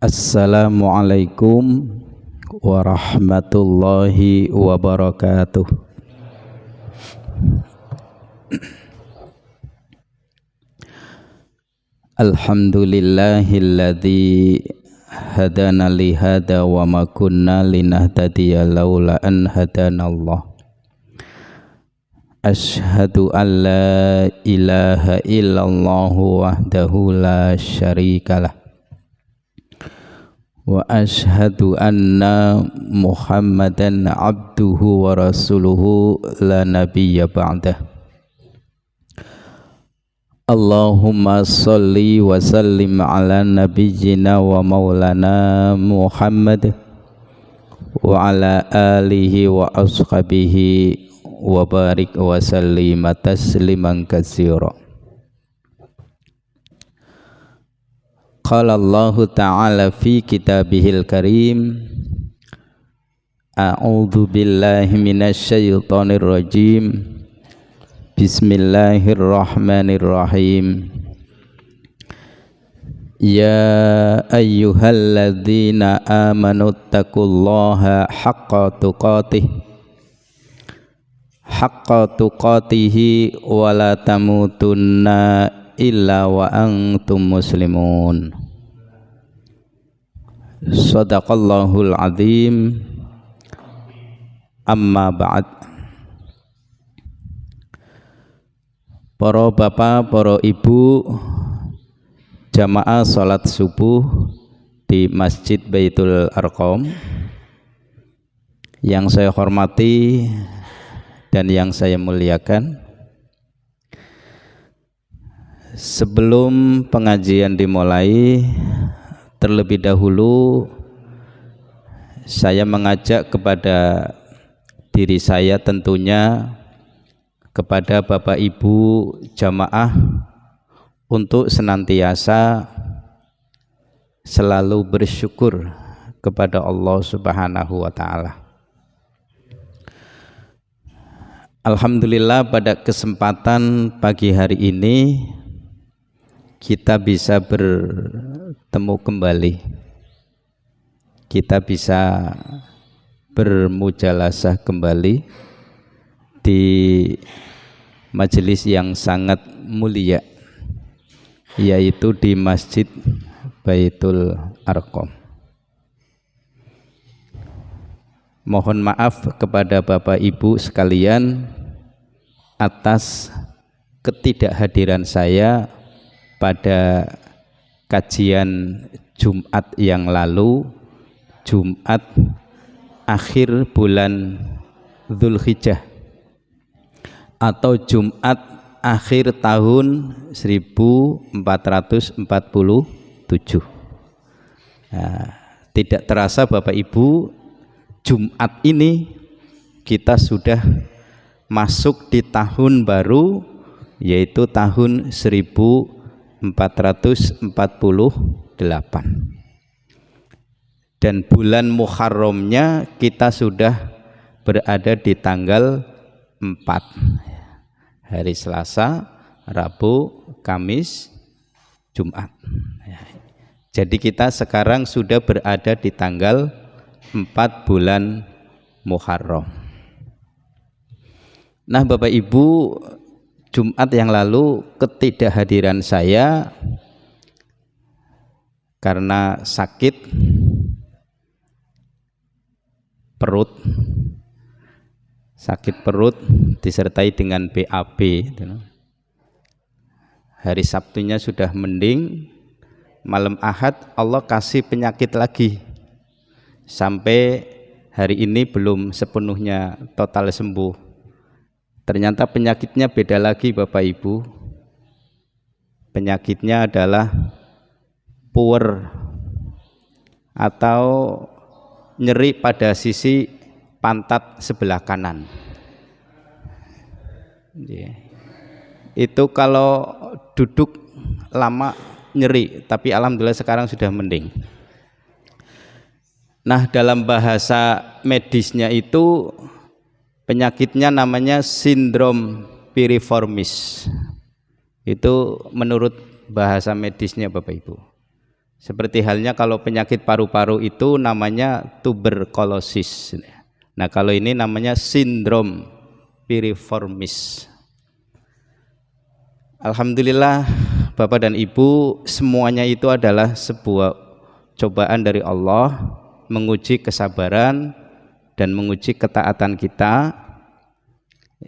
Assalamualaikum warahmatullahi wabarakatuh. Alhamdulillahilladzi hadana li hada wa ma kunna linahtadiya laula an hadanallah. Asyhadu an la ilaha illallah wahdahu la syarikalah. Wa ashhadu anna Muhammadan abduhu wa rasuluhu la nabiyya ba'dah. Allahumma salli wa sallim ala nabiyyina wa maulana Muhammad wa ala alihi wa ashabihi wa barik wa sallima tasliman katsira. Qala Allah Ta'ala fi kitabihil karim, a'udzu billahi minasy syaithanir rajim. Bismillahirrahmanirrahim. Ya ayyuhalladzina amanu taqullaha haqqa tuqatihi wa la tamutunna illa wa antum muslimun. Shadaqallahul azim. Amma ba'd. Para bapak, para ibu, jamaah salat subuh di Masjid Baitul Arqam yang saya hormati dan yang saya muliakan. Sebelum pengajian dimulai, terlebih dahulu saya mengajak kepada diri saya, tentunya kepada Bapak Ibu jamaah, untuk senantiasa selalu bersyukur kepada Allah Subhanahu wa Ta'ala. Alhamdulillah, pada kesempatan pagi hari ini kita bisa bertemu kembali, kita bisa bermujalasah kembali di majelis yang sangat mulia, yaitu di Masjid Baitul Arqam. Mohon maaf kepada Bapak Ibu sekalian atas ketidakhadiran saya pada kajian Jumat yang lalu, Jumat akhir bulan Dzulhijjah atau Jumat akhir tahun 1447. Nah, tidak terasa Bapak Ibu, Jumat ini kita sudah masuk di tahun baru, yaitu tahun 1448, dan bulan Muharramnya kita sudah berada di tanggal 4, hari Selasa, Rabu, Kamis, Jumat. Jadi kita sekarang sudah berada di tanggal 4 bulan Muharram. Nah Bapak Ibu, Jumat yang lalu ketidakhadiran saya karena sakit perut disertai dengan BAB. Hari Sabtunya sudah mending, malam Ahad Allah kasih penyakit lagi, sampai hari ini belum sepenuhnya total sembuh. Ternyata penyakitnya beda lagi Bapak Ibu. Penyakitnya adalah puer atau nyeri pada sisi pantat sebelah kanan. Itu kalau duduk lama nyeri, tapi alhamdulillah sekarang sudah mending. Nah, dalam bahasa medisnya itu penyakitnya namanya sindrom piriformis. Itu menurut bahasa medisnya Bapak Ibu. Seperti halnya kalau penyakit paru-paru itu namanya tuberkulosis. Nah, kalau ini namanya sindrom piriformis. Alhamdulillah Bapak dan Ibu, semuanya itu adalah sebuah cobaan dari Allah, menguji kesabaran dan menguji ketaatan kita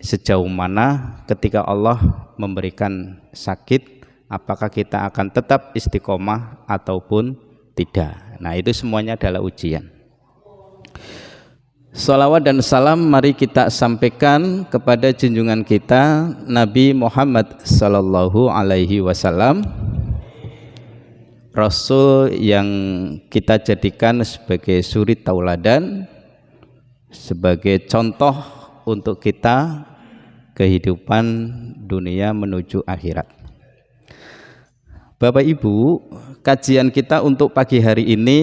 sejauh mana ketika Allah memberikan sakit, apakah kita akan tetap istiqomah ataupun tidak. Nah, itu semuanya adalah ujian. Salawat dan salam mari kita sampaikan kepada junjungan kita Nabi Muhammad sallallahu alaihi wasallam, Rasul yang kita jadikan sebagai suri tauladan, sebagai contoh untuk kita kehidupan dunia menuju akhirat. Bapak Ibu, kajian kita untuk pagi hari ini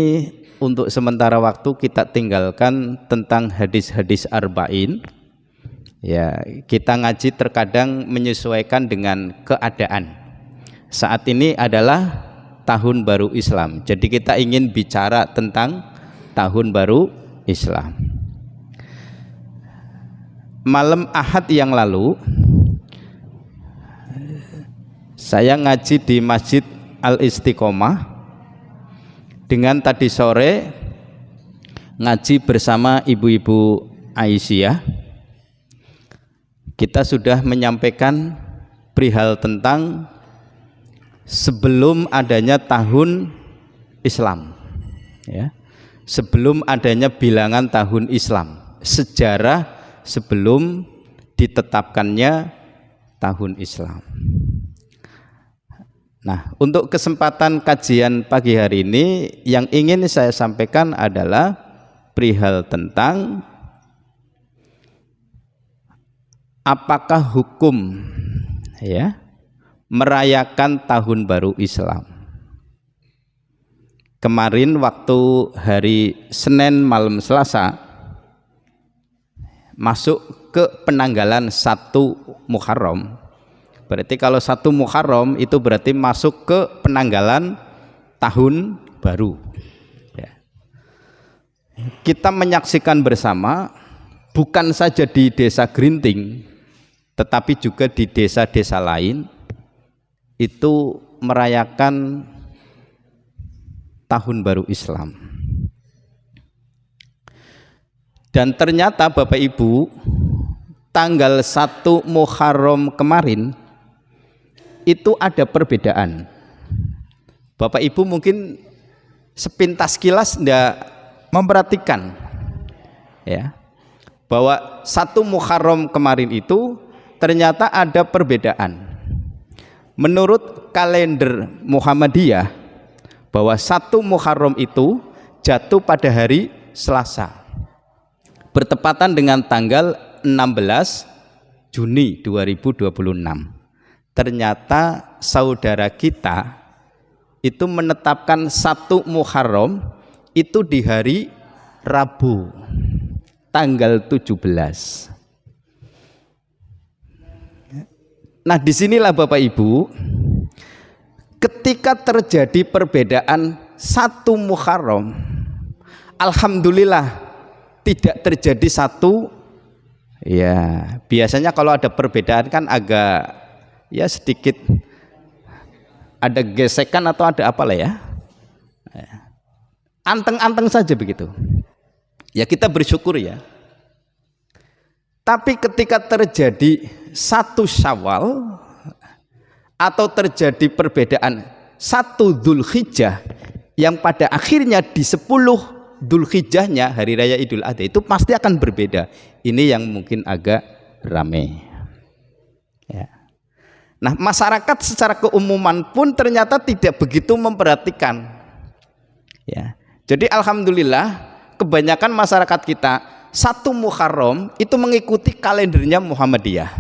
untuk sementara waktu kita tinggalkan tentang hadis-hadis arba'in. Ya, kita ngaji terkadang menyesuaikan dengan keadaan. Saat ini adalah tahun baru Islam. Jadi kita ingin bicara tentang tahun baru Islam. Malam Ahad yang lalu saya ngaji di Masjid Al-Istiqomah, dengan tadi sore ngaji bersama ibu-ibu Aisyah. Kita sudah menyampaikan perihal tentang sebelum adanya tahun Islam, ya. Sebelum adanya bilangan tahun Islam, sejarah sebelum ditetapkannya tahun Islam. Nah, untuk kesempatan kajian pagi hari ini yang ingin saya sampaikan adalah perihal tentang apakah hukum, ya, merayakan tahun baru Islam. Kemarin waktu hari Senin malam Selasa masuk ke penanggalan 1 Muharram. Berarti kalau 1 Muharram itu berarti masuk ke penanggalan tahun baru, ya. Kita menyaksikan bersama bukan saja di desa Grinting, tetapi juga di desa-desa lain itu merayakan tahun baru Islam. Dan ternyata Bapak Ibu, tanggal 1 Muharram kemarin itu ada perbedaan. Bapak Ibu mungkin sepintas kilas tidak memperhatikan, ya, bahwa 1 Muharram kemarin itu ternyata ada perbedaan. Menurut kalender Muhammadiyah, bahwa 1 Muharram itu jatuh pada hari Selasa, bertepatan dengan tanggal 16 Juni 2026. Ternyata saudara kita itu menetapkan 1 Muharram itu di hari Rabu, tanggal 17. Nah, disinilah Bapak Ibu, ketika terjadi perbedaan 1 Muharram, alhamdulillah tidak terjadi satu, ya, biasanya kalau ada perbedaan kan agak, ya, sedikit ada gesekan atau ada apalah, ya, anteng-anteng saja begitu. Ya, kita bersyukur, ya. Tapi ketika terjadi 1 Syawal atau terjadi perbedaan 1 Dzulhijjah yang pada akhirnya di 10 Dzulhijjahnya hari raya Idul Adha, itu pasti akan berbeda. Ini yang mungkin agak ramai, ya. Nah, masyarakat secara keumuman pun ternyata tidak begitu memperhatikan, ya. Jadi alhamdulillah kebanyakan masyarakat kita 1 Muharram itu mengikuti kalendernya Muhammadiyah.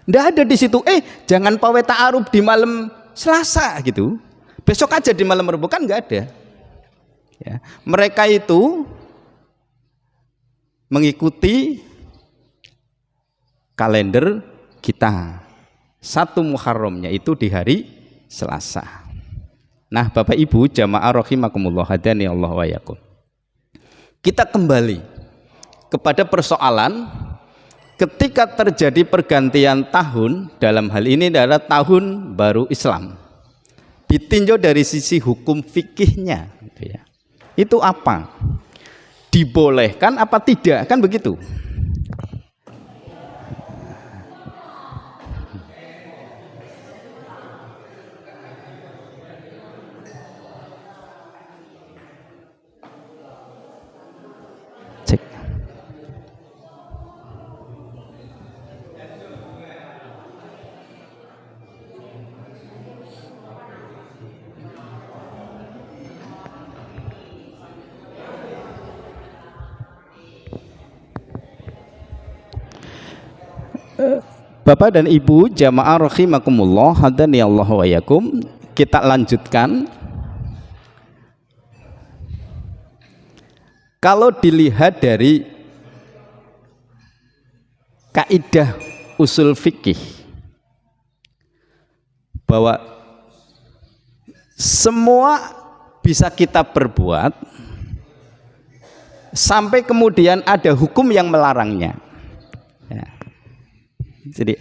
Nggak ada di situ, jangan pawe ta'aruf di malam Selasa gitu, besok aja di malam Rabu, kan nggak ada, ya. Mereka itu mengikuti kalender kita, 1 Muharramnya itu di hari Selasa. Nah, Bapak Ibu jamaah rahimakumullah, hadani Allah wa yakum. Kita kembali kepada persoalan ketika terjadi pergantian tahun, dalam hal ini adalah tahun baru Islam, ditinjau dari sisi hukum fikihnya, gitu ya. Itu apa? Dibolehkan apa tidak? Kan begitu. Cek. Bapak dan Ibu jamaah rahimakumullah, hadani Allah wa yakum. Kita lanjutkan. Kalau dilihat dari kaidah usul fikih bahwa semua bisa kita perbuat sampai kemudian ada hukum yang melarangnya. Ya. Jadi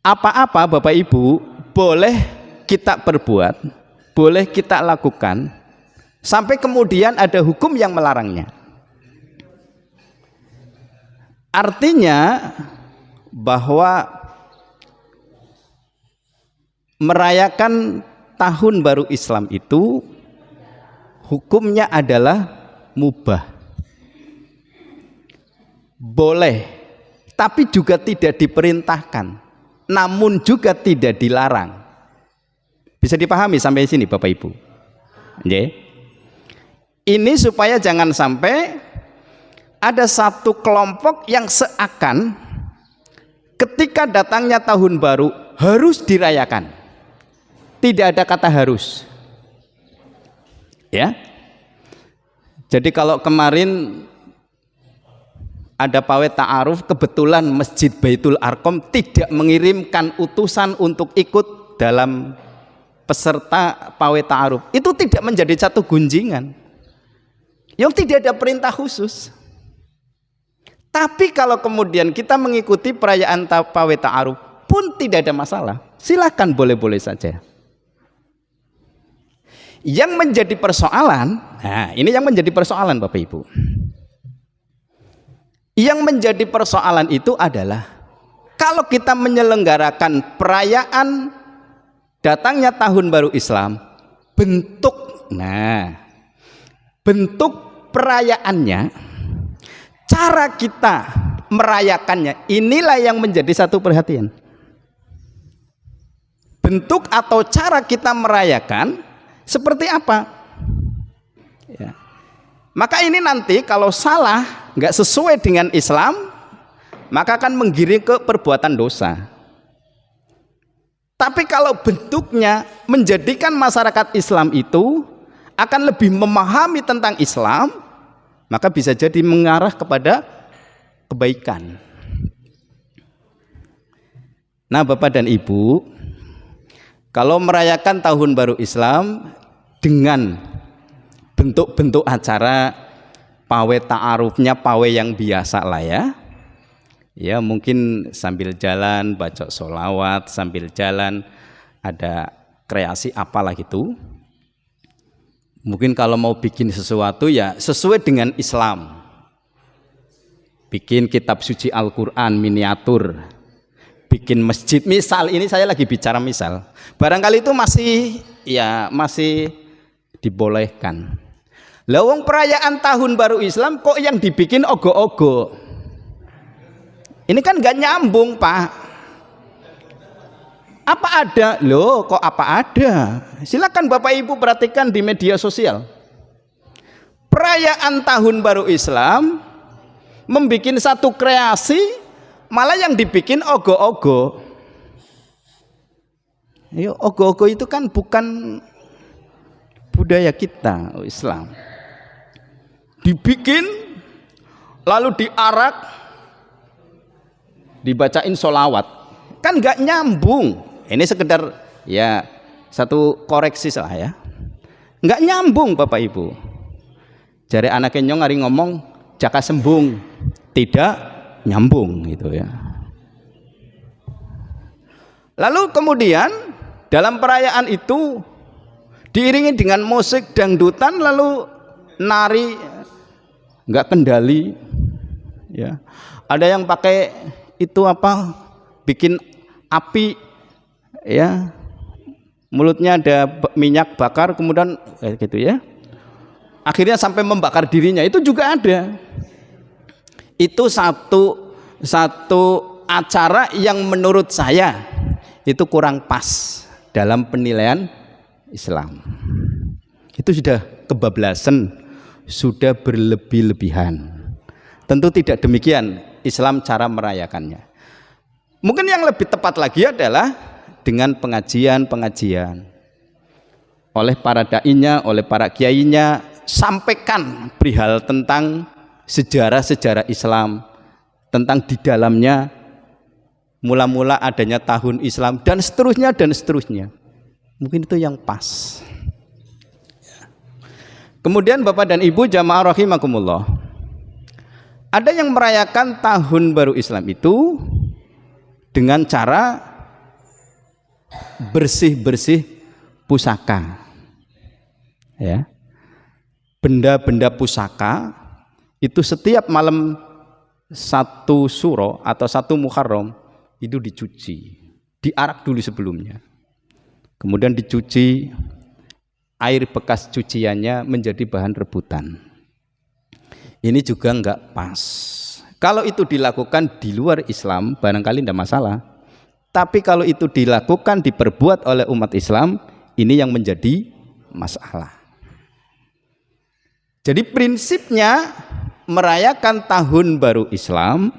apa-apa Bapak Ibu boleh kita perbuat, boleh kita lakukan sampai kemudian ada hukum yang melarangnya. Artinya bahwa merayakan tahun baru Islam itu hukumnya adalah mubah, boleh, tapi juga tidak diperintahkan, namun juga tidak dilarang. Bisa dipahami sampai sini Bapak Ibu? Oke. Ini supaya jangan sampai ada satu kelompok yang seakan ketika datangnya tahun baru harus dirayakan. Tidak ada kata harus. Ya. Jadi kalau kemarin ada pawai ta'aruf, kebetulan Masjid Baitul Arqam tidak mengirimkan utusan untuk ikut dalam peserta pawai ta'aruf, itu tidak menjadi satu gunjingan yang tidak ada perintah khusus. Tapi kalau kemudian kita mengikuti perayaan pawai ta'aruf pun tidak ada masalah, silakan, boleh-boleh saja. Yang menjadi persoalan, nah ini yang menjadi persoalan Bapak Ibu. Yang menjadi persoalan itu adalah kalau kita menyelenggarakan perayaan datangnya tahun baru Islam, bentuk perayaannya, cara kita merayakannya, inilah yang menjadi satu perhatian. Bentuk atau cara kita merayakan seperti apa? Ya. Maka ini nanti kalau salah, nggak sesuai dengan Islam, maka akan menggiring ke perbuatan dosa. Tapi kalau bentuknya menjadikan masyarakat Islam itu akan lebih memahami tentang Islam, maka bisa jadi mengarah kepada kebaikan. Nah Bapak dan Ibu, kalau merayakan tahun baru Islam dengan bentuk-bentuk acara pawai ta'arufnya, pawai yang biasa lah ya. Ya mungkin sambil jalan baca sholawat, sambil jalan ada kreasi apalah gitu. Mungkin kalau mau bikin sesuatu ya sesuai dengan Islam. Bikin kitab suci Al-Quran miniatur, bikin masjid, misal, ini saya lagi bicara misal. Barangkali itu masih dibolehkan. Lawang perayaan tahun baru Islam kok yang dibikin ogo-ogo? Ini kan nggak nyambung Pak. Apa ada? Loh kok apa ada? Silakan Bapak Ibu perhatikan di media sosial. Perayaan tahun baru Islam membikin satu kreasi, malah yang dibikin ogo-ogo. Ogo-ogo itu kan bukan budaya kita Islam. Dibikin lalu diarak, dibacain sholawat, kan nggak nyambung. Ini sekedar ya satu koreksi lah ya. Enggak nyambung Bapak Ibu. Jare anake nyong hari ngomong jaka sembung, tidak nyambung gitu ya. Lalu kemudian dalam perayaan itu diiringi dengan musik dangdutan, lalu nari enggak kendali ya. Ada yang pakai itu apa, bikin api ya, mulutnya ada minyak bakar, kemudian gitu ya, akhirnya sampai membakar dirinya, itu juga ada. Itu satu acara yang menurut saya itu kurang pas dalam penilaian Islam. Itu sudah kebablasan, sudah berlebih-lebihan. Tentu tidak demikian Islam cara merayakannya. Mungkin yang lebih tepat lagi adalah dengan pengajian-pengajian oleh para da'inya, oleh para kiainya, sampaikan perihal tentang sejarah-sejarah Islam, tentang di dalamnya mula-mula adanya tahun Islam dan seterusnya dan seterusnya. Mungkin itu yang pas. Kemudian Bapak dan Ibu jamaah rahimakumullah, ada yang merayakan tahun baru Islam itu dengan cara bersih-bersih pusaka ya. Benda-benda pusaka itu setiap malam satu suro atau satu Muharram itu dicuci, diarak dulu sebelumnya, kemudian dicuci, air bekas cuciannya menjadi bahan rebutan. Ini juga enggak pas. Kalau itu dilakukan di luar Islam barangkali tidak masalah, tapi kalau itu dilakukan, diperbuat oleh umat Islam, ini yang menjadi masalah. Jadi prinsipnya merayakan tahun baru Islam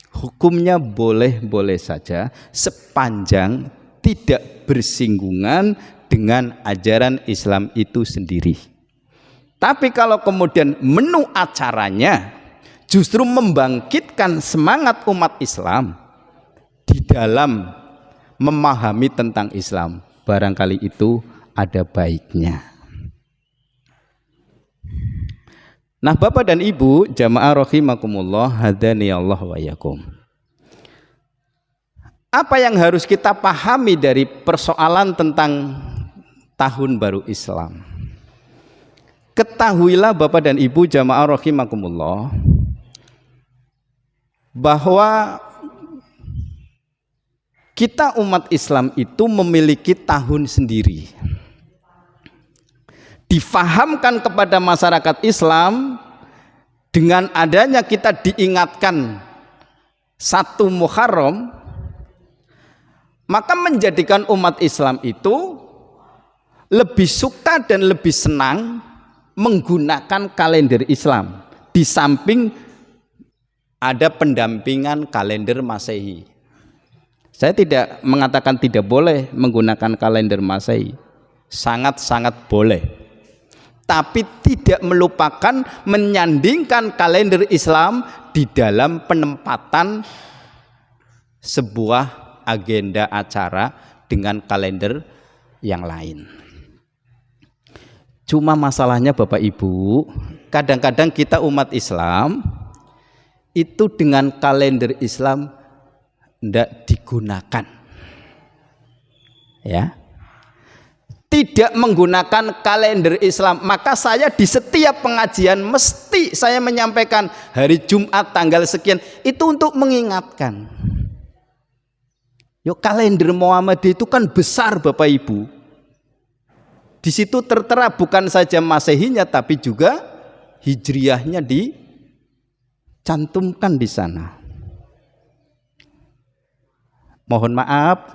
hukumnya boleh-boleh saja sepanjang tidak bersinggungan dengan ajaran Islam itu sendiri. Tapi kalau kemudian menu acaranya justru membangkitkan semangat umat Islam di dalam memahami tentang Islam, barangkali itu ada baiknya. Nah Bapak dan Ibu jamaah rahimakumullah, hadani Allah wa yakum. Apa yang harus kita pahami dari persoalan tentang tahun baru Islam? Ketahuilah Bapak dan Ibu jamaah rahimakumullah, bahwa kita umat Islam itu memiliki tahun sendiri. Difahamkan kepada masyarakat Islam dengan adanya kita diingatkan satu Muharram, maka menjadikan umat Islam itu lebih suka dan lebih senang menggunakan kalender Islam di samping ada pendampingan kalender Masehi. Saya tidak mengatakan tidak boleh menggunakan kalender Masehi, sangat-sangat boleh. Tapi tidak melupakan menyandingkan kalender Islam di dalam penempatan sebuah agenda acara dengan kalender yang lain. Cuma masalahnya Bapak Ibu, kadang-kadang kita umat Islam itu dengan kalender Islam tidak digunakan, ya, tidak menggunakan kalender Islam. Maka saya di setiap pengajian mesti saya menyampaikan hari Jumat tanggal sekian itu untuk mengingatkan. Yuk, kalender Muhammadiyah itu kan besar Bapak Ibu. Di situ tertera bukan saja Masehinya tapi juga Hijriyahnya dicantumkan di sana. Mohon maaf,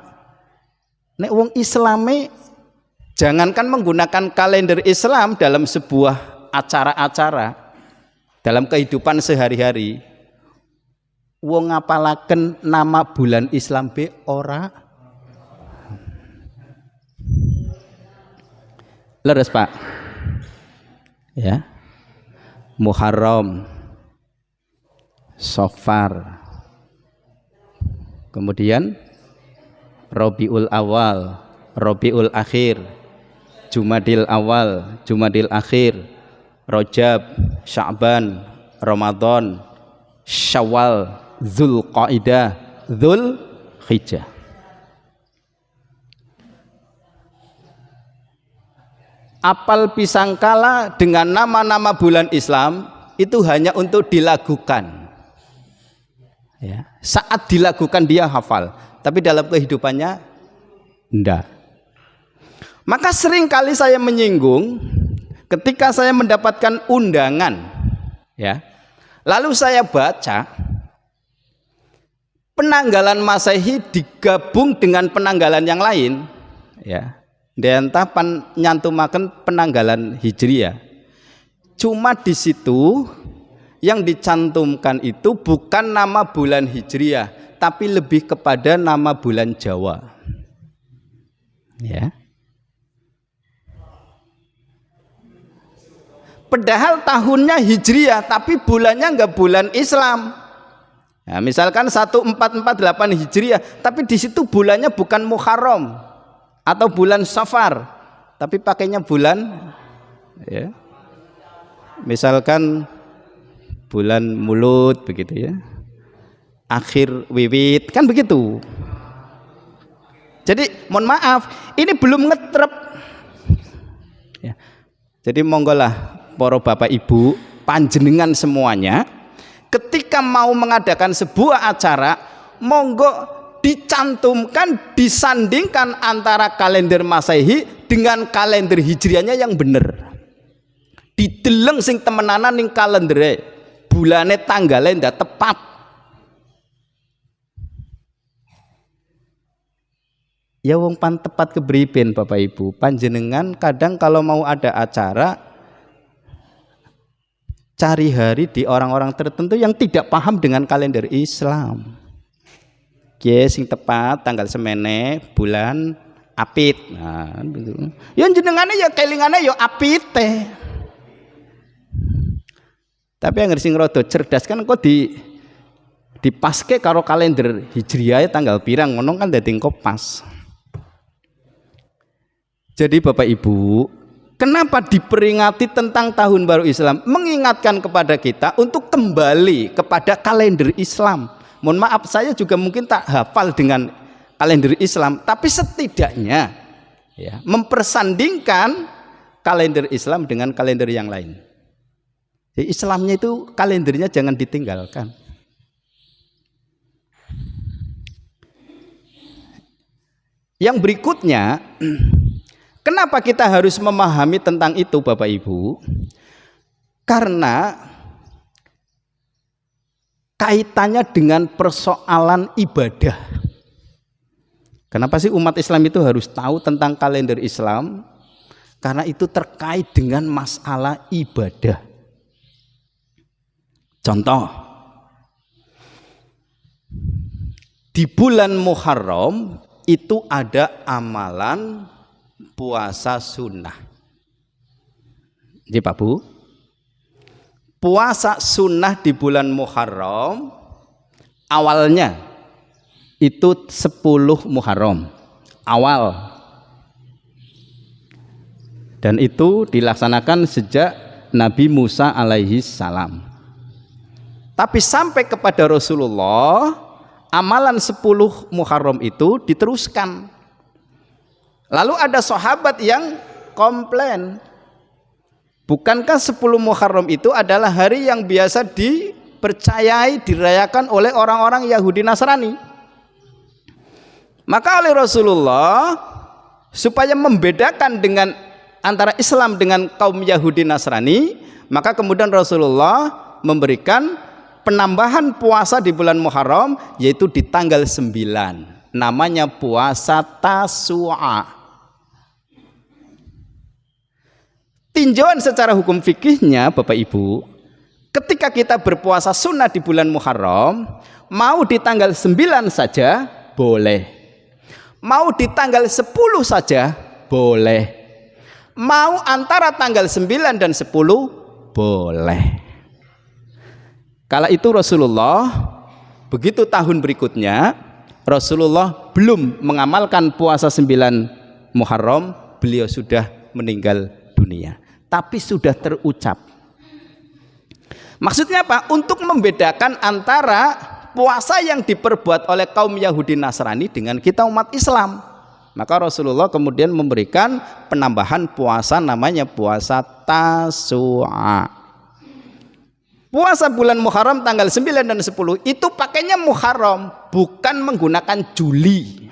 nek wong Islame jangankan menggunakan kalender Islam dalam sebuah acara-acara, dalam kehidupan sehari-hari, wong ngapalaken nama bulan Islam be ora. Leres Pak? Ya. Muharram, Safar, kemudian Rabiul Awal, Rabiul Akhir, Jumadil awal, Jumadil akhir, Rajab, Sya'ban, Ramadan, Syawal, Dzulqa'dah, Dzulhijjah. Apal pisangkala dengan nama-nama bulan Islam itu hanya untuk dilakukan. Ya. Saat dilakukan dia hafal, tapi dalam kehidupannya enggak. Maka sering kali saya menyinggung ketika saya mendapatkan undangan, ya. Lalu saya baca penanggalan Masehi digabung dengan penanggalan yang lain, ya. Dentah nyantumaken penanggalan Hijriah. Cuma di situ yang dicantumkan itu bukan nama bulan Hijriah, tapi lebih kepada nama bulan Jawa. Ya. Padahal tahunnya Hijriah, tapi bulannya enggak bulan Islam. Nah, misalkan 1448 Hijriah, tapi di situ bulannya bukan Muharram atau bulan Safar, tapi pakainya bulan, ya, misalkan bulan Mulut begitu, ya, akhir wiwit, kan begitu. Jadi mohon maaf, ini belum ngetrep, ya. Jadi monggolah para bapak ibu panjenengan semuanya, ketika mau mengadakan sebuah acara, monggo dicantumkan, disandingkan antara kalender Masehi dengan kalender Hijriahnya yang bener. Dideleng sing temenanan ning kalendere, bulane tanggale ndak tepat. Ya wong pan tepat kebriben Bapak Ibu. Panjenengan kadang kalau mau ada acara cari hari di orang-orang tertentu yang tidak paham dengan kalender Islam. Sing tepat tanggal semene bulan Apit. Nah, gitu. Ya jenengane ya kelingane ya apite. Tapi yang sing rada cerdas kan kok dipaske karo kalender Hijriah tanggal pirang ngono kan dadi engko pas. Jadi Bapak Ibu, kenapa diperingati tentang tahun baru Islam? Mengingatkan kepada kita untuk kembali kepada kalender Islam. Mohon maaf, saya juga mungkin tak hafal dengan kalender Islam, tapi setidaknya ya, mempersandingkan kalender Islam dengan kalender yang lain. Jadi Islamnya itu kalendernya jangan ditinggalkan. Yang berikutnya, kenapa kita harus memahami tentang itu Bapak Ibu? Karena kaitannya dengan persoalan ibadah. Kenapa sih umat Islam itu harus tahu tentang kalender Islam? Karena itu terkait dengan masalah ibadah. Contoh, di bulan Muharram itu ada amalan puasa sunnah. Jadi Pak Bu, puasa sunnah di bulan Muharram awalnya itu 10 Muharram awal, dan itu dilaksanakan sejak Nabi Musa alaihi salam. Tapi sampai kepada Rasulullah amalan 10 Muharram itu diteruskan. Lalu ada sahabat yang komplain, bukankah 10 Muharram itu adalah hari yang biasa dipercayai, dirayakan oleh orang-orang Yahudi Nasrani? Maka oleh Rasulullah, supaya membedakan dengan antara Islam dengan kaum Yahudi Nasrani, maka kemudian Rasulullah memberikan penambahan puasa di bulan Muharram, yaitu di tanggal 9. Namanya puasa Tasu'a. Tinjauan secara hukum fikihnya Bapak Ibu, ketika kita berpuasa sunnah di bulan Muharram, mau di tanggal 9 saja boleh, mau di tanggal 10 saja boleh, mau antara tanggal 9 dan 10 boleh. Kala itu Rasulullah, begitu tahun berikutnya Rasulullah belum mengamalkan puasa 9 Muharram, beliau sudah meninggal dunia, tapi sudah terucap. Maksudnya apa? Untuk membedakan antara puasa yang diperbuat oleh kaum Yahudi Nasrani dengan kita umat Islam. Maka Rasulullah kemudian memberikan penambahan puasa, namanya puasa Tasu'a. Puasa bulan Muharram tanggal 9 dan 10 itu pakainya Muharram, bukan menggunakan Juli.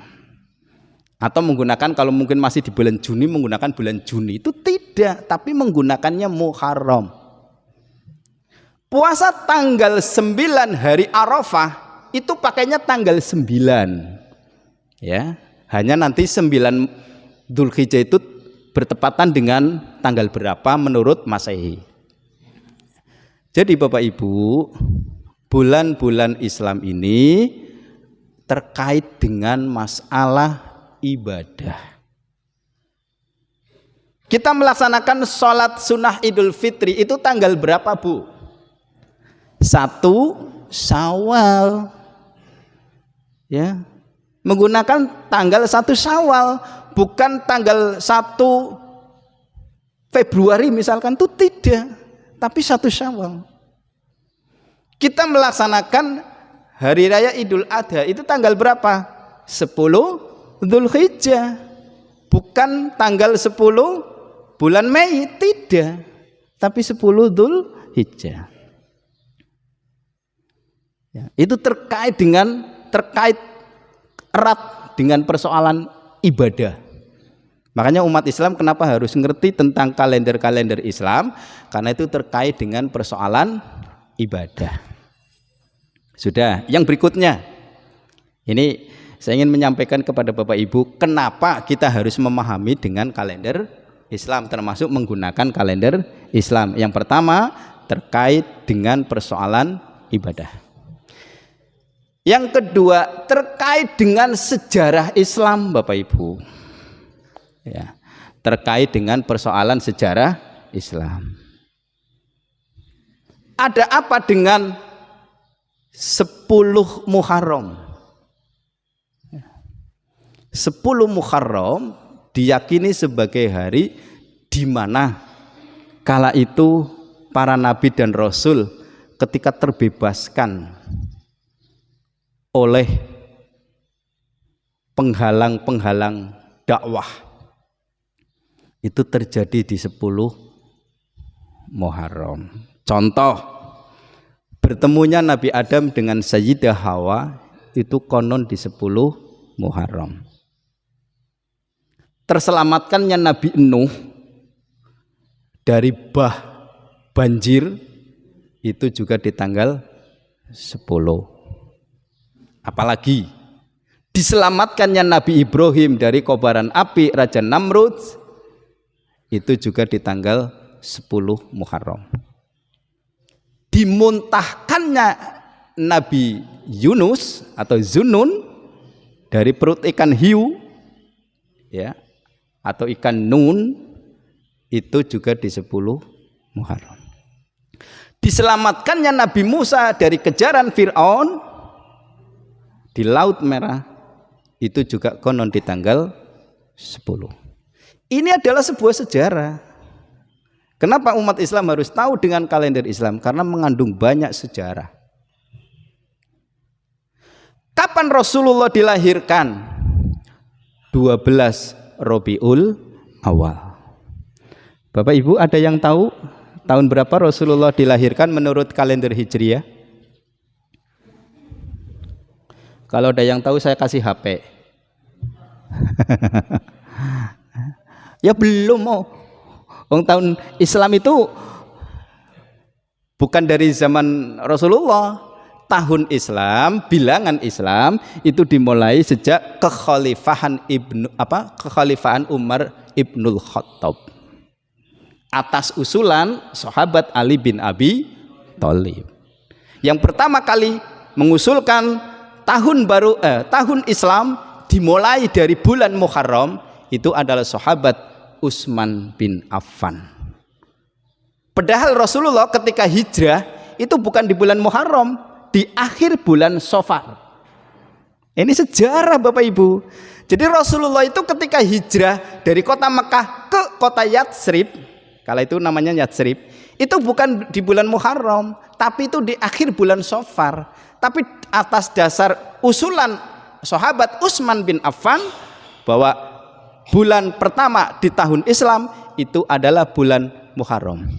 Atau menggunakan, kalau mungkin masih di bulan Juni, menggunakan bulan Juni. Itu tidak, tapi menggunakannya Muharram. Puasa tanggal 9 hari Arafah itu pakainya tanggal 9. Ya, hanya nanti 9 Dzulhijjah itu bertepatan dengan tanggal berapa menurut Masehi. Jadi Bapak Ibu, bulan-bulan Islam ini terkait dengan masalah ibadah. Kita melaksanakan sholat sunnah Idul Fitri itu tanggal berapa, Bu? 1 Syawal, ya, menggunakan tanggal 1 Syawal, bukan tanggal 1 Februari misalkan, itu tidak, tapi 1 Syawal. Kita melaksanakan hari raya Idul Adha itu tanggal berapa? 10 Dzulhijjah, bukan tanggal 10 bulan Mei, tidak, tapi 10 Dzulhijjah. Ya, itu terkait erat dengan persoalan ibadah. Makanya umat Islam kenapa harus ngerti tentang kalender-kalender Islam, karena itu terkait dengan persoalan ibadah. Sudah, yang berikutnya ini saya ingin menyampaikan kepada Bapak Ibu kenapa kita harus memahami dengan kalender Islam, termasuk menggunakan kalender Islam. Yang pertama terkait dengan persoalan ibadah. Yang kedua terkait dengan sejarah Islam, Bapak Ibu. Ya, terkait dengan persoalan sejarah Islam. Ada apa dengan 10 Muharram? 10 Muharram diyakini sebagai hari di mana kala itu para nabi dan rasul ketika terbebaskan oleh penghalang-penghalang dakwah itu terjadi di 10 Muharram. Contoh, bertemunya Nabi Adam dengan Sayyidah Hawa itu konon di 10 Muharram. Terselamatkannya Nabi Nuh dari banjir itu juga di tanggal 10. Apalagi diselamatkannya Nabi Ibrahim dari kobaran api Raja Namrud itu juga di tanggal 10 Muharram. Dimuntahkannya Nabi Yunus atau Zunnun dari perut ikan hiu, ya, atau ikan nun, itu juga di 10 Muharram. Diselamatkannya Nabi Musa dari kejaran Fir'aun di Laut Merah itu juga konon di tanggal 10. Ini adalah sebuah sejarah. Kenapa umat Islam harus tahu dengan kalender Islam? Karena mengandung banyak sejarah. Kapan Rasulullah dilahirkan? 12 Rabiul Awal. Bapak Ibu ada yang tahu tahun berapa Rasulullah dilahirkan menurut kalender Hijriah? Kalau ada yang tahu saya kasih HP. Ya belum mau. Tahun Islam itu bukan dari zaman Rasulullah. Tahun Islam, bilangan Islam itu dimulai sejak kekhalifahan Umar ibnul Khattab atas usulan sahabat Ali bin Abi Thalib. Yang pertama kali mengusulkan tahun Islam dimulai dari bulan Muharram itu adalah sahabat Utsman bin Affan. Padahal Rasulullah ketika hijrah itu bukan di bulan Muharram, di akhir bulan Safar. Ini sejarah Bapak Ibu. Jadi Rasulullah itu ketika hijrah dari kota Mekah ke kota Yatsrib, kala itu namanya Yatsrib, itu bukan di bulan Muharram, tapi itu di akhir bulan Safar. Tapi atas dasar usulan sahabat Utsman bin Affan bahwa bulan pertama di tahun Islam itu adalah bulan Muharram.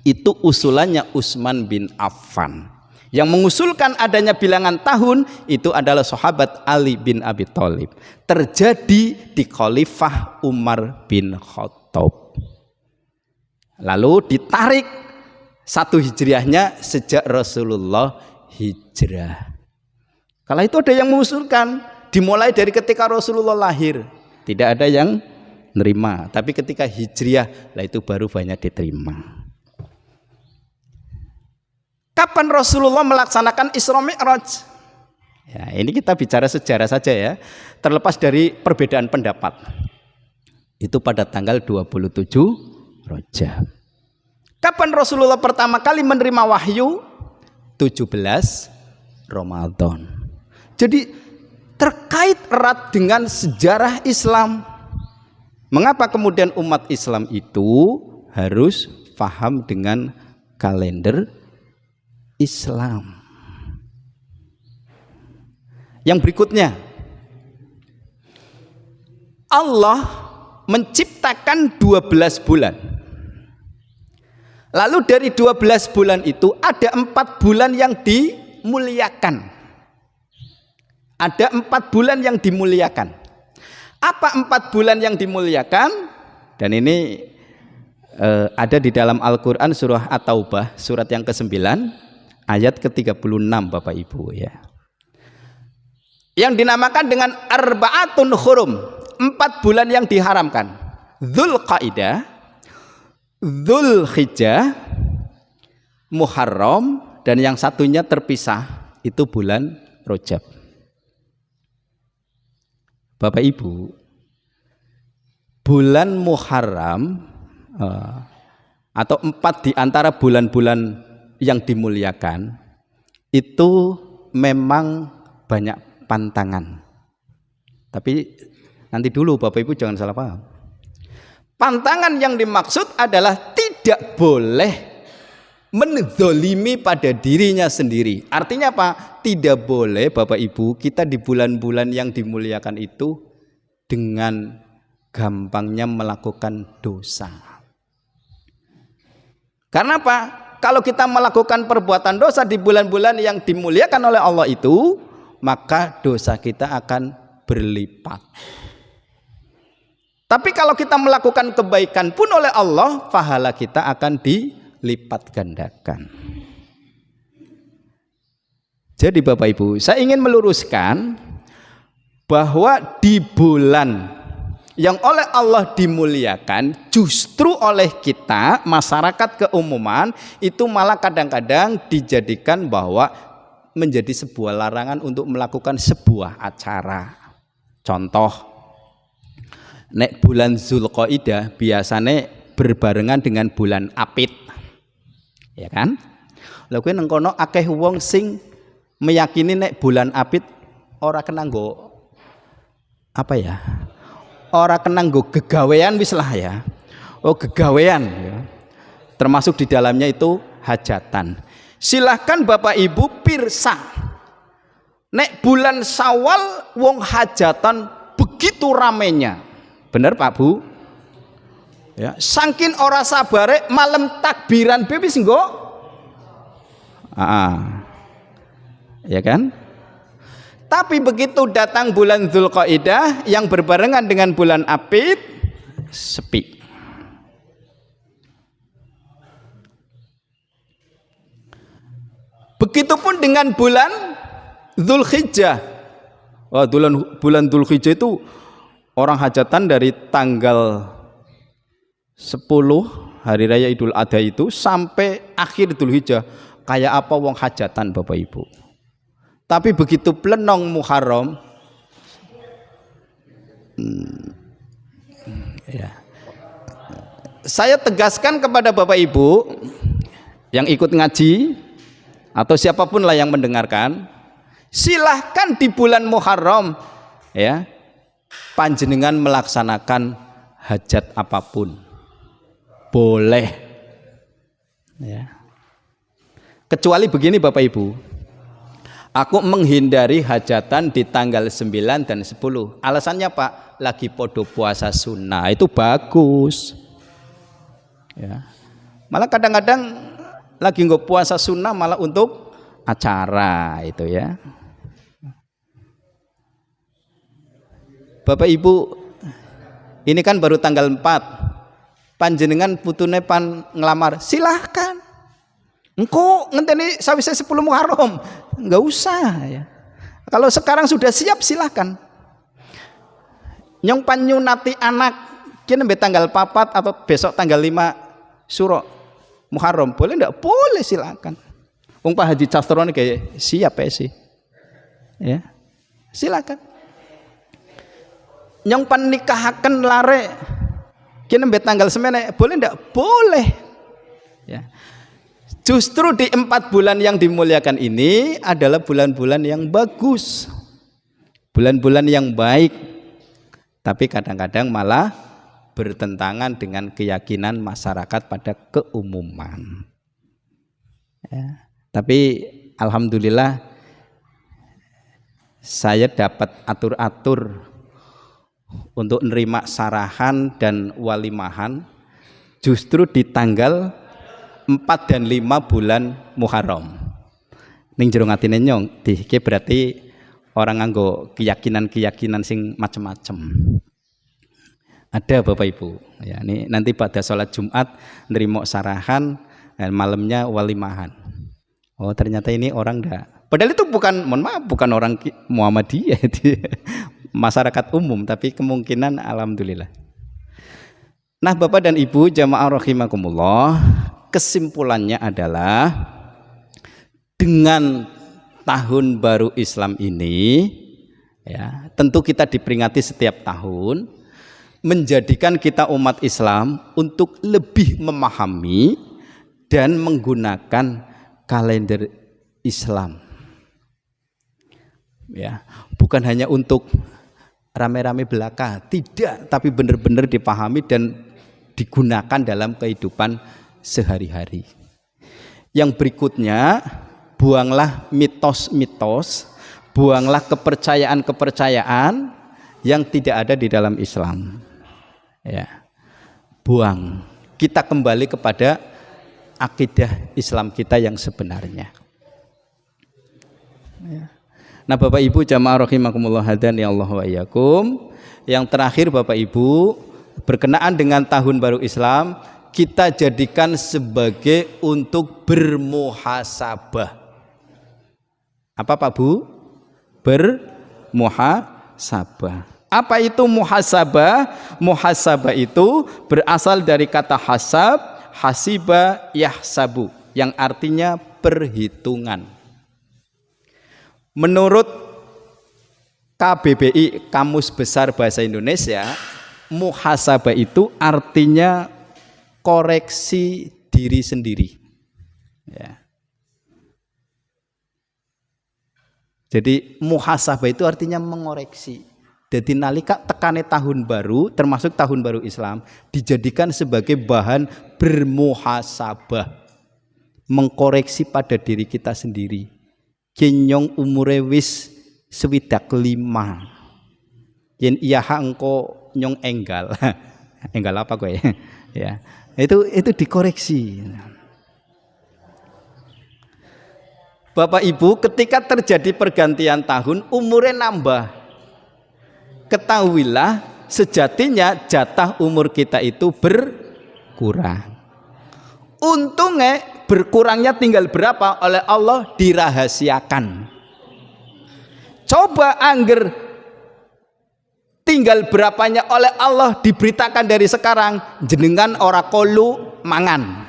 Itu usulannya Utsman bin Affan. Yang mengusulkan adanya bilangan tahun itu adalah sahabat Ali bin Abi Thalib. Terjadi di Khalifah Umar bin Khattab. Lalu ditarik 1 Hijriahnya sejak Rasulullah hijrah. Kala itu ada yang mengusulkan dimulai dari ketika Rasulullah lahir. Tidak ada yang nerima. Tapi ketika Hijriah lah itu baru banyak diterima. Kapan Rasulullah melaksanakan Isra Mi'raj? Ya, ini kita bicara sejarah saja ya, terlepas dari perbedaan pendapat. Itu pada tanggal 27 Rajab. Kapan Rasulullah pertama kali menerima wahyu? 17 Ramadan. Jadi terkait erat dengan sejarah Islam. Mengapa kemudian umat Islam itu harus paham dengan kalender Islam? Yang berikutnya, Allah menciptakan 12 bulan. Lalu dari 12 bulan itu ada 4 bulan yang dimuliakan. Ada 4 bulan yang dimuliakan. Apa 4 bulan yang dimuliakan? Dan ini ada di dalam Al-Quran surah At-Taubah, surat yang ke-9 ayat ke-36 Bapak Ibu ya. Yang dinamakan dengan arba'atun hurum, 4 bulan yang diharamkan. Dzulqa'dah, Dzulhijjah, Muharram, dan yang satunya terpisah itu bulan Rajab. Bapak Ibu, bulan Muharram atau 4 di antara bulan-bulan yang dimuliakan itu memang banyak pantangan. Tapi nanti dulu Bapak Ibu jangan salah paham. Pantangan yang dimaksud adalah tidak boleh menzolimi pada dirinya sendiri. Artinya apa? Tidak boleh Bapak Ibu kita di bulan-bulan yang dimuliakan itu dengan gampangnya melakukan dosa. Karena apa? Kalau kita melakukan perbuatan dosa di bulan-bulan yang dimuliakan oleh Allah itu, maka dosa kita akan berlipat. Tapi kalau kita melakukan kebaikan pun oleh Allah, pahala kita akan dilipat gandakan. Jadi Bapak Ibu, saya ingin meluruskan bahwa di bulan yang oleh Allah dimuliakan, justru oleh kita masyarakat keumuman itu malah kadang-kadang dijadikan bahwa menjadi sebuah larangan untuk melakukan sebuah acara. Contoh, nek bulan Dzulqa'dah biasanya berbarengan dengan bulan Apit, ya kan? Lha kuwi nang kono akeh wong sing meyakini nek bulan Apit ora kena nggo apa ya? Ora kena nggo gegawean wis lah ya. Oh, gegawean ya. Termasuk di dalamnya itu hajatan. Silahkan Bapak Ibu pirsa. Nek bulan Syawal wong hajatan begitu ramenya. Bener Pak Bu? Ya, saking ora sabare malam takbiran wis nggo. Ya kan? Tapi begitu datang bulan Dzulqa'dah yang berbarengan dengan bulan Apit, sepi. Begitupun dengan bulan Dzulhijjah. Wah, bulan Dzulhijjah itu orang hajatan dari tanggal 10 hari raya Idul Adha itu sampai akhir Dzulhijjah. Kayak apa wong hajatan Bapak Ibu. Tapi begitu plenong Muharram, ya. Saya tegaskan kepada Bapak Ibu yang ikut ngaji atau siapapun lah yang mendengarkan, silahkan di bulan Muharram, ya, panjenengan melaksanakan hajat apapun boleh, ya. Kecuali begini Bapak Ibu, aku menghindari hajatan di tanggal 9 dan 10. Alasannya Pak, lagi podo puasa sunnah, itu bagus, ya. Malah kadang-kadang lagi nggak puasa sunnah malah untuk acara itu, ya. Bapak Ibu, ini kan baru tanggal 4. Panjenengan putune pan ngelamar, silahkan. Engko ngenteni sawise 10 Muharram, enggak usah, ya. Kalau sekarang sudah siap silahkan. Nyong pan nyunati anak kene tanggal 4 atau besok tanggal 5 Suro Muharram, boleh enggak? Boleh, silahkan. Wong Pak Haji Castro ini kayak siap ya sih, ya, silahkan. Nyong pan nikahaken lare kene tanggal semene, boleh ndak? Boleh, ya. Justru di 4 bulan yang dimuliakan ini adalah bulan-bulan yang bagus, bulan-bulan yang baik, tapi kadang-kadang malah bertentangan dengan keyakinan masyarakat pada keumuman, ya. Tapi alhamdulillah saya dapat atur-atur untuk menerima sarahan dan walimahan justru di tanggal 4 dan 5 bulan Muharram. Ning jero atine nyong iki berarti orang nganggo keyakinan-keyakinan sing macam-macam. Ada Bapak Ibu, ya, ini nanti pada sholat Jumat nerima sarahan dan malamnya walimahan. Oh, ternyata ini orang enggak. Padahal itu bukan, mohon maaf, bukan orang Muhammadiyah itu. Masyarakat umum, tapi kemungkinan alhamdulillah. Nah Bapak dan Ibu jamaah rahimakumullah, kesimpulannya adalah dengan tahun baru Islam ini, ya, tentu kita diperingati setiap tahun, menjadikan kita umat Islam untuk lebih memahami dan menggunakan kalender Islam, ya, bukan hanya untuk rame-rame belaka, tidak, tapi benar-benar dipahami dan digunakan dalam kehidupan sehari-hari. Yang berikutnya, buanglah mitos-mitos, buanglah kepercayaan-kepercayaan yang tidak ada di dalam Islam, ya, buang. Kita kembali kepada akidah Islam kita yang sebenarnya, ya. Nah Bapak Ibu jamaah rahimakumullah hadani Allah wa iyyakum. Yang terakhir Bapak Ibu, berkenaan dengan tahun baru Islam, kita jadikan sebagai untuk bermuhasabah. Apa Pak Bu? Bermuhasabah. Apa itu muhasabah? Muhasabah itu berasal dari kata hasab, hasiba, yahsabu, yang artinya perhitungan. Menurut KBBI, Kamus Besar Bahasa Indonesia, muhasabah itu artinya koreksi diri sendiri, ya. Jadi muhasabah itu artinya mengoreksi. Jadi nalika tekane tahun baru, termasuk tahun baru Islam, dijadikan sebagai bahan bermuhasabah, mengkoreksi pada diri kita sendiri. Kenyong umure wis 25, yen iya engko nyong enggal. Enggal apa kowe? Ya, itu dikoreksi. Bapak Ibu, ketika terjadi pergantian tahun, umurnya nambah. Ketahuilah sejatinya jatah umur kita itu berkurang. Untungnya berkurangnya tinggal berapa oleh Allah dirahasiakan. Coba angger tinggal berapanya oleh Allah diberitakan dari sekarang, jenengan ora kolu mangan,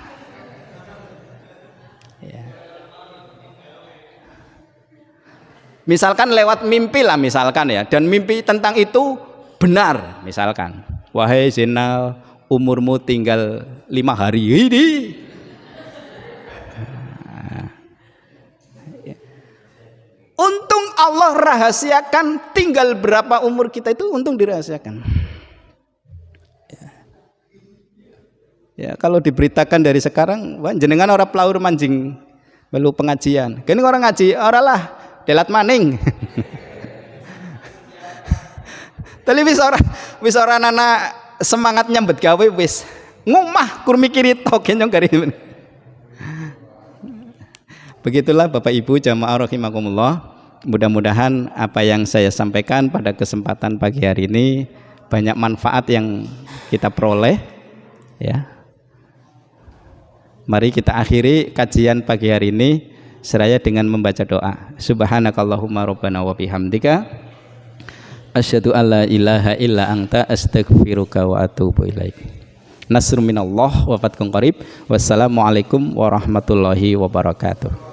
ya. Misalkan lewat mimpi lah misalkan, ya, dan mimpi tentang itu benar, misalkan, wahai Zainal, umurmu tinggal 5 hari ini. Untung Allah rahasiakan, tinggal berapa umur kita itu untung dirahasiakan. Ya, kalau diberitakan dari sekarang, wah, jenengan orang pelaur mancing melu pengajian. Kene orang ngaji, ora lah, delat maning. Tapi wis ora nana semangat nyambet gawe wis. Ngumah kur mikiri tok nyong kari. Begitulah Bapak Ibu jamaah rahimakumullah. Mudah-mudahan apa yang saya sampaikan pada kesempatan pagi hari ini banyak manfaat yang kita peroleh, ya. Mari kita akhiri kajian pagi hari ini seraya dengan membaca doa. Subhanakallahumma rabbana wa bihamdika asyhadu alla ilaha illa anta astaghfiruka wa atubu ilaik. Nasrun minallah wa fathun qarib. Wassalamualaikum warahmatullahi wabarakatuh.